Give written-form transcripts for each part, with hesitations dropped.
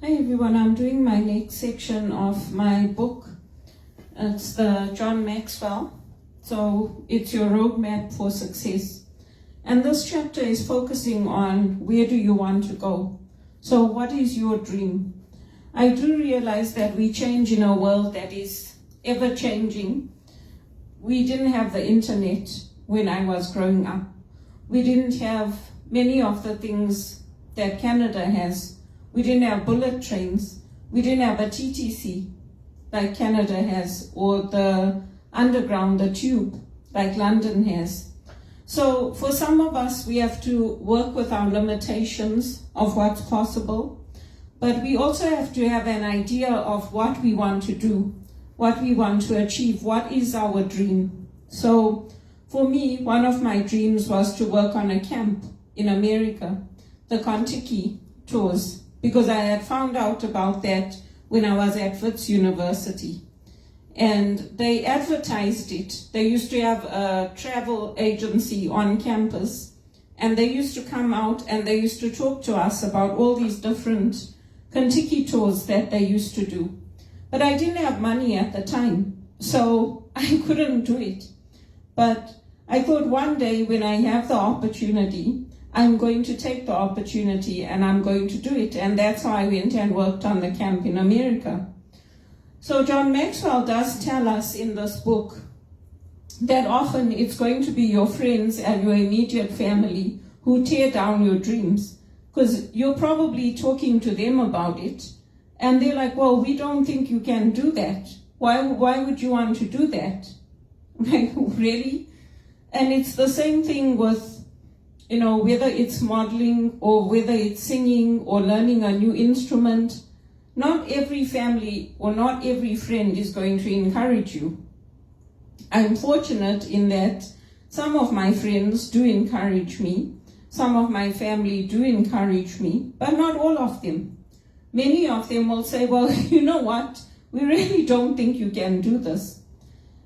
Hi everyone, I'm doing my next section of my book. It's the John Maxwell. So it's your roadmap for success. And this chapter is focusing on where do you want to go? So what is your dream? I do realize that we change in a world that is ever changing. We didn't have the internet when I was growing up. We didn't have many of the things that Canada has. We didn't have bullet trains. We didn't have a TTC like Canada has, or the underground, the tube, like London has. So for some of us, we have to work with our limitations of what's possible, but we also have to have an idea of what we want to do, what we want to achieve, what is our dream. So for me, one of my dreams was to work on a camp in America, the Contiki tours, because I had found out about that when I was at Wits University. And they advertised it. They used to have a travel agency on campus, and they used to come out and they used to talk to us about all these different Contiki tours that they used to do. But I didn't have money at the time, so I couldn't do it. But I thought one day when I have the opportunity, I'm going to take the opportunity and I'm going to do it. And that's how I went and worked on the camp in America. So John Maxwell does tell us in this book that often it's going to be your friends and your immediate family who tear down your dreams, because you're probably talking to them about it. And they're like, well, we don't think you can do that. Why would you want to do that? Like, really? And it's the same thing with, whether it's modeling or whether it's singing or learning a new instrument. Not every family or not every friend is going to encourage you. I'm fortunate in that some of my friends do encourage me. Some of my family do encourage me, but not all of them. Many of them will say, well, you know what? We really don't think you can do this.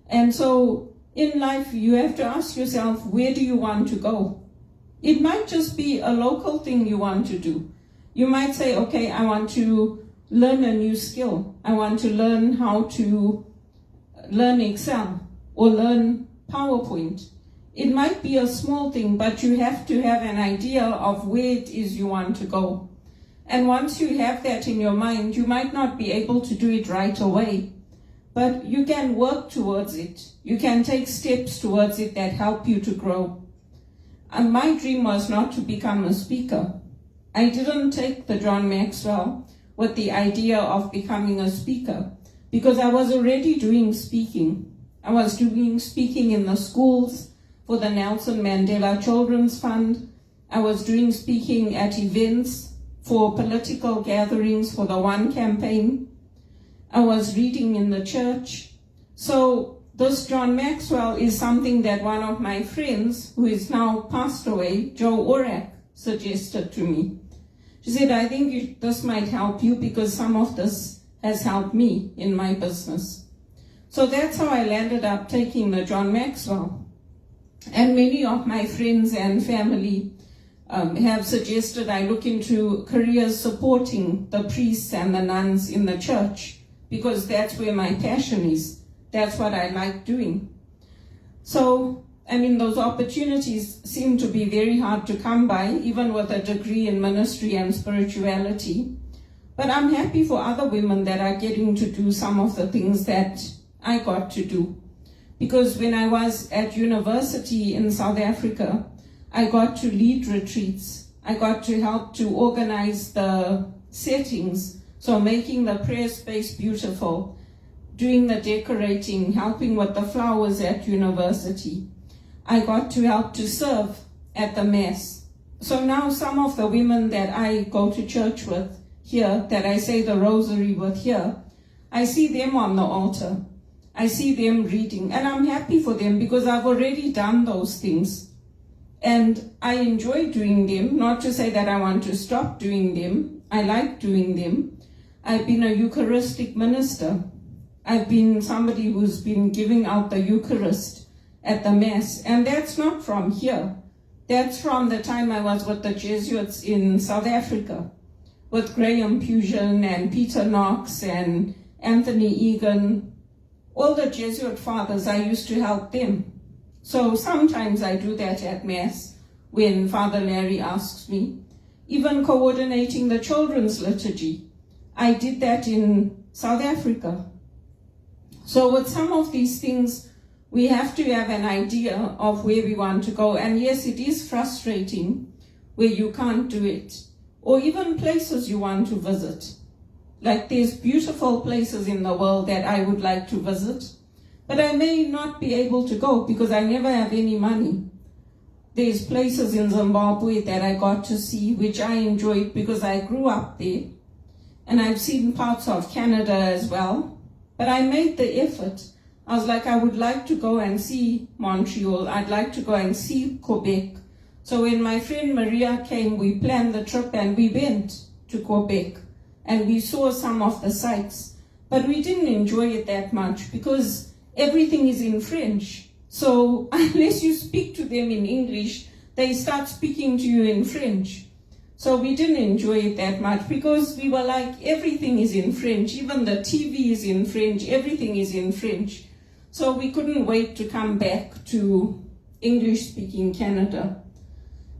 And so in life, you have to ask yourself, where do you want to go? It might just be a local thing you want to do. You might say, okay, I want to learn a new skill. I want to learn how to learn Excel or learn PowerPoint. It might be a small thing, but you have to have an idea of where it is you want to go. And once you have that in your mind, you might not be able to do it right away, but you can work towards it. You can take steps towards it that help you to grow. And my dream was not to become a speaker. I didn't take the John Maxwell with the idea of becoming a speaker, because I was already doing speaking. I was doing speaking in the schools for the Nelson Mandela Children's Fund. I was doing speaking at events for political gatherings for the One campaign. I was reading in the church. So this John Maxwell is something that one of my friends, who is now passed away, Jo Orak, suggested to me. She said, I think this might help you because some of this has helped me in my business. So that's how I landed up taking the John Maxwell. And many of my friends and family have suggested I look into careers supporting the priests and the nuns in the church, because that's where my passion is. That's what I like doing. So, those opportunities seem to be very hard to come by, even with a degree in ministry and spirituality. But I'm happy for other women that are getting to do some of the things that I got to do. Because when I was at university in South Africa, I got to lead retreats. I got to help to organize the settings, so making the prayer space beautiful, doing the decorating, helping with the flowers at university. I got to help to serve at the Mass. So now some of the women that I go to church with here, that I say the rosary with here, I see them on the altar. I see them reading, and I'm happy for them because I've already done those things. And I enjoy doing them, not to say that I want to stop doing them. I like doing them. I've been a Eucharistic minister. I've been somebody who's been giving out the Eucharist at the Mass, and that's not from here. That's from the time I was with the Jesuits in South Africa, with Graham Pugen and Peter Knox and Anthony Egan, all the Jesuit fathers, I used to help them. So sometimes I do that at Mass when Father Larry asks me. Even coordinating the children's liturgy. I did that in South Africa. So with some of these things, we have to have an idea of where we want to go. And yes, it is frustrating where you can't do it. Or even places you want to visit. Like there's beautiful places in the world that I would like to visit, but I may not be able to go because I never have any money. There's places in Zimbabwe that I got to see, which I enjoyed because I grew up there. And I've seen parts of Canada as well. But I made the effort. I was like, I would like to go and see Montreal. I'd like to go and see Quebec. So when my friend Maria came, we planned the trip and we went to Quebec. And we saw some of the sites. But we didn't enjoy it that much because everything is in French. So unless you speak to them in English, they start speaking to you in French. So we didn't enjoy it that much because we were like, everything is in French. Even the TV is in French. Everything is in French. So we couldn't wait to come back to English-speaking Canada.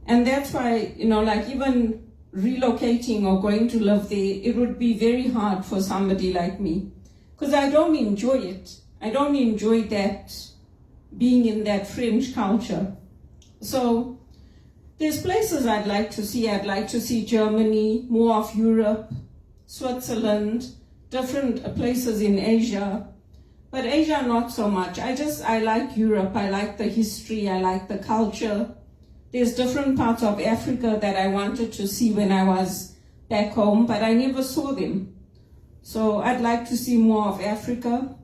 And that's why, like even relocating or going to live there, it would be very hard for somebody like me. Because I don't enjoy it. I don't enjoy that, being in that French culture. So there's places I'd like to see. I'd like to see Germany, more of Europe, Switzerland, different places in Asia. But Asia, not so much. I like Europe. I like the history. I like the culture. There's different parts of Africa that I wanted to see when I was back home, but I never saw them. So I'd like to see more of Africa.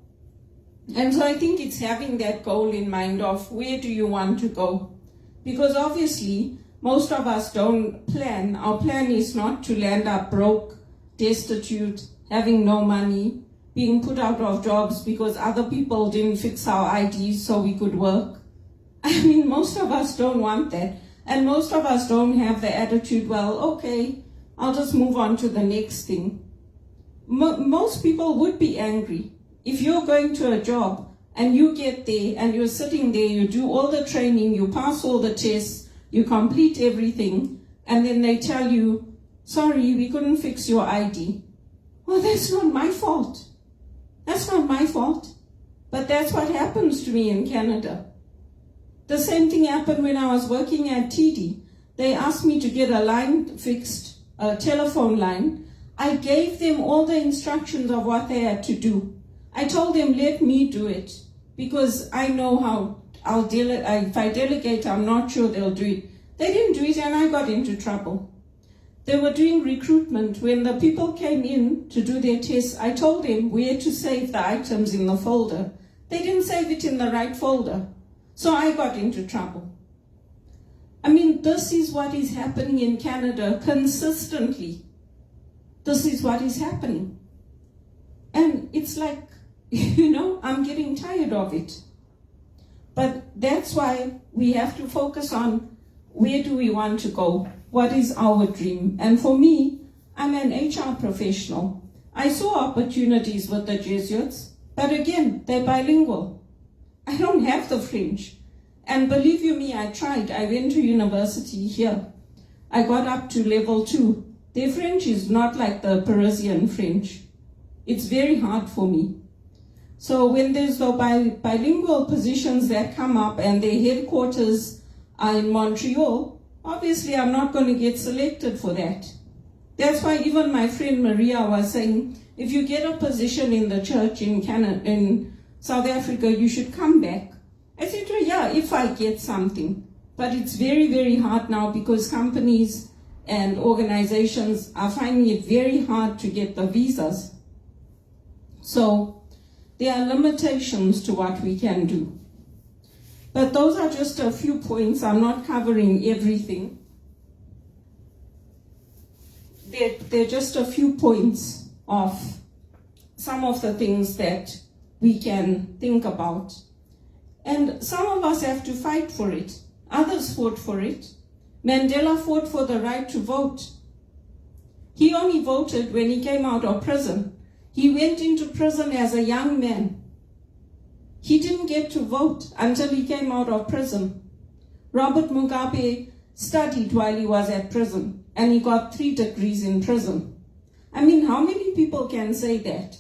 And so I think it's having that goal in mind of where do you want to go? Because obviously, most of us don't plan. Our plan is not to land up broke, destitute, having no money, being put out of jobs because other people didn't fix our IDs so we could work. I mean, most of us don't want that. And most of us don't have the attitude, well, okay, I'll just move on to the next thing. Most people would be angry. If you're going to a job and you get there and you're sitting there, you do all the training, you pass all the tests, you complete everything, and then they tell you, sorry, we couldn't fix your ID. Well, that's not my fault. That's not my fault. But that's what happens to me in Canada. The same thing happened when I was working at TD. They asked me to get a line fixed, a telephone line. I gave them all the instructions of what they had to do. I told them, let me do it, because I know how if I delegate, I'm not sure they'll do it. They didn't do it, and I got into trouble. They were doing recruitment. When the people came in to do their tests, I told them where to save the items in the folder. They didn't save it in the right folder. So I got into trouble. I mean, this is what is happening in Canada consistently. This is what is happening. And it's like, I'm getting tired of it. But that's why we have to focus on where do we want to go? What is our dream? And for me, I'm an HR professional. I saw opportunities with the Jesuits, but again, they're bilingual. I don't have the French. And believe you me, I tried. I went to university here. I got up to level 2. Their French is not like the Parisian French. It's very hard for me. So when there's the bilingual positions that come up and their headquarters are in Montreal, obviously I'm not going to get selected for that. That's why even my friend Maria was saying, if you get a position in the church in Canada, in South Africa, you should come back. I said to her, yeah, if I get something. But it's very, very hard now because companies and organizations are finding it very hard to get the visas. So there are limitations to what we can do. But those are just a few points. I'm not covering everything. They're just a few points of some of the things that we can think about. And some of us have to fight for it. Others fought for it. Mandela fought for the right to vote. He only voted when he came out of prison. He went into prison as a young man. He didn't get to vote until he came out of prison. Robert Mugabe studied while he was at prison, and he got 3 degrees in prison. I mean, how many people can say that?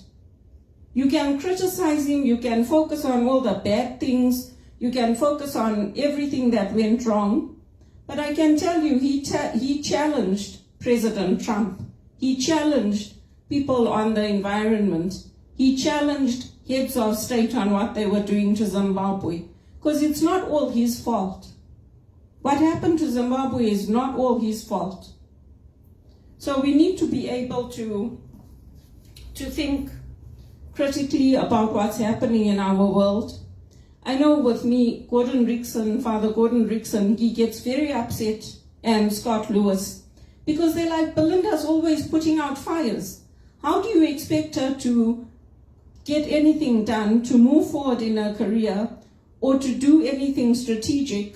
You can criticize him, you can focus on all the bad things, you can focus on everything that went wrong, but I can tell you he challenged President Trump. He challenged people on the environment. He challenged heads of state on what they were doing to Zimbabwe, because it's not all his fault. What happened to Zimbabwe is not all his fault. So we need to be able to think critically about what's happening in our world. I know with me, Father Gordon Rickson, he gets very upset, and Scott Lewis, because they're like, Belinda's always putting out fires. How do you expect her to get anything done, to move forward in her career, or to do anything strategic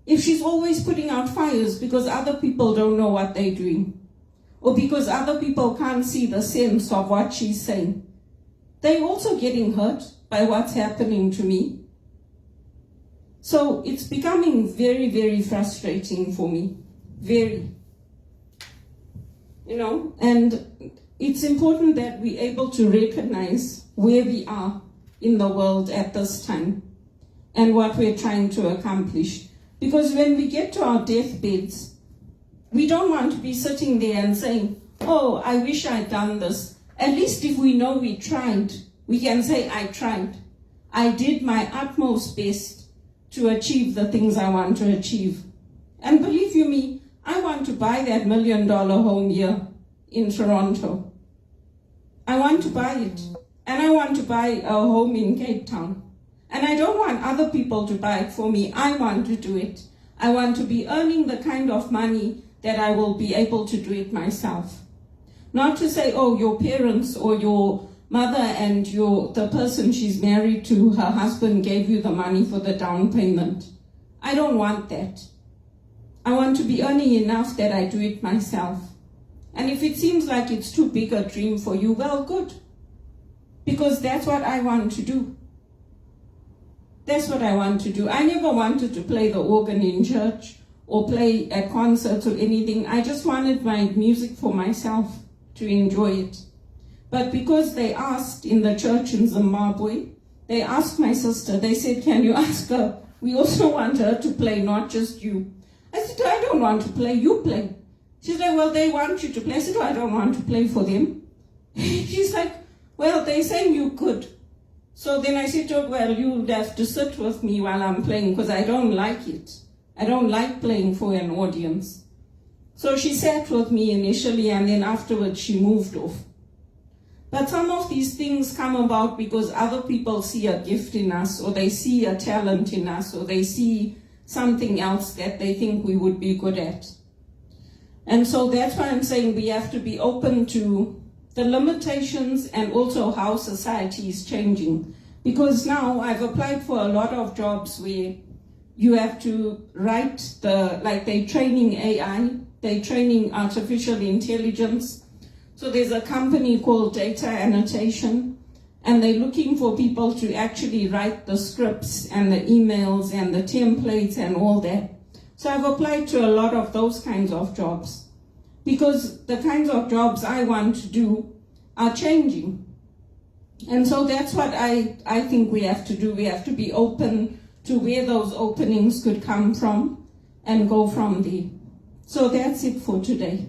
if she's always putting out fires because other people don't know what they're doing, or because other people can't see the sense of what she's saying? They're also getting hurt by what's happening to me. So it's becoming very, very frustrating for me. Very. And it's important that we're able to recognize where we are in the world at this time and what we're trying to accomplish. Because when we get to our deathbeds, we don't want to be sitting there and saying, oh, I wish I'd done this. At least if we know we tried, we can say, I tried. I did my utmost best to achieve the things I want to achieve. And believe you me, I want to buy that $1 million home here in Toronto. I want to buy it. And I want to buy a home in Cape Town. And I don't want other people to buy it for me. I want to do it. I want to be earning the kind of money that I will be able to do it myself. Not to say, oh, your parents or your mother and the person she's married to, her husband gave you the money for the down payment. I don't want that. I want to be earning enough that I do it myself. And if it seems like it's too big a dream for you, well, good. Because that's what I want to do. That's what I want to do. I never wanted to play the organ in church or play at concerts or anything. I just wanted my music for myself to enjoy it. But because they asked in the church in Zimbabwe, they asked my sister, they said, can you ask her? We also want her to play, not just you. I said, I don't want to play, you play. She's like, well, they want you to play. I said, I don't want to play for them. She's like, well, they're saying you could. So then I said to her, well, you'll have to sit with me while I'm playing because I don't like it. I don't like playing for an audience. So she sat with me initially, and then afterwards she moved off. But some of these things come about because other people see a gift in us, or they see a talent in us, or they see something else that they think we would be good at. And so that's why I'm saying we have to be open to the limitations and also how society is changing. Because now I've applied for a lot of jobs where you have to write like they're training AI, they're training artificial intelligence. So there's a company called Data Annotation, and they're looking for people to actually write the scripts and the emails and the templates and all that. So I've applied to a lot of those kinds of jobs because the kinds of jobs I want to do are changing. And so that's what I think we have to do. We have to be open to where those openings could come from and go from there. So that's it for today.